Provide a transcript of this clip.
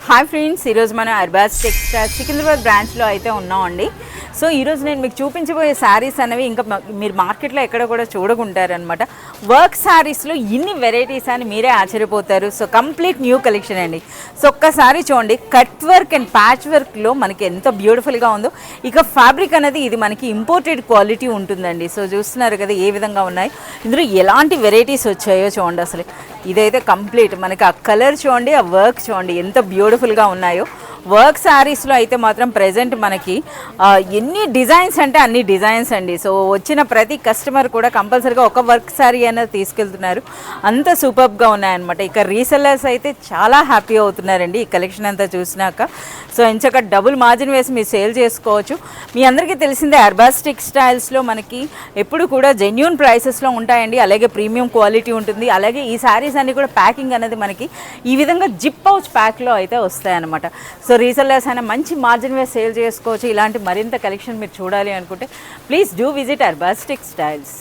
Hi friends, ఈరోజు మనం Arbaaz textiles Secunderabad బ్రాంచ్లో అయితే ఉన్నామండి. సో ఈరోజు నేను మీకు చూపించబోయే శారీస్ అనేవి ఇంకా మీరు మార్కెట్లో ఎక్కడ కూడా చూడకుంటారనమాట. వర్క్ శారీస్లో ఇన్ని వెరైటీస్ అని మీరే ఆశ్చర్యపోతారు. సో కంప్లీట్ న్యూ కలెక్షన్ అండి. సో ఒక్కసారి చూడండి, కట్ వర్క్ అండ్ ప్యాచ్ వర్క్లో మనకి ఎంత బ్యూటిఫుల్గా ఉందో. ఇక ఫ్యాబ్రిక్ అనేది ఇది మనకి ఇంపోర్టెడ్ క్వాలిటీ ఉంటుందండి. సో చూస్తున్నారు కదా ఏ విధంగా ఉన్నాయి, ఇందులో ఎలాంటి వెరైటీస్ వచ్చాయో చూడండి. అసలు ఇదైతే కంప్లీట్ మనకి ఆ కలర్ చూడండి, ఆ వర్క్ చూడండి ఎంత బ్యూటిఫుల్గా ఉన్నాయో. వర్క్ శారీస్లో అయితే మాత్రం ప్రజెంట్ మనకి ఎన్ని డిజైన్స్ అంటే అన్ని డిజైన్స్ అండి. సో వచ్చిన ప్రతి కస్టమర్ కూడా కంపల్సరీగా ఒక వర్క్ శారీ అనేది తీసుకెళ్తున్నారు. అంత సూపర్గా ఉన్నాయన్నమాట. ఇక రీసెల్లర్స్ అయితే చాలా హ్యాపీ అవుతున్నారండి ఈ కలెక్షన్ అంతా చూసినాక. సో ఇంచక డబుల్ మార్జిన్ వేసి మీరు సేల్ చేసుకోవచ్చు. మీ అందరికీ తెలిసిందే అర్బాజ్ టెక్స్టైల్స్లో మనకి ఎప్పుడు కూడా జెన్యూన్ ప్రైసెస్లో ఉంటాయండి. అలాగే ప్రీమియం క్వాలిటీ ఉంటుంది. అలాగే ఈ శారీస్ అన్ని కూడా ప్యాకింగ్ అనేది మనకి ఈ విధంగా జిప్ పౌచ్ ప్యాక్లో అయితే వస్తాయన్నమాట. సో రీసెల్లర్స్ అయినా మంచి మార్జిన్ వేసి సేల్ చేసుకోవచ్చు. ఇలాంటి మరింత కలెక్షన్ మీరు చూడాలి అనుకుంటే please do visit Arbaaz textiles.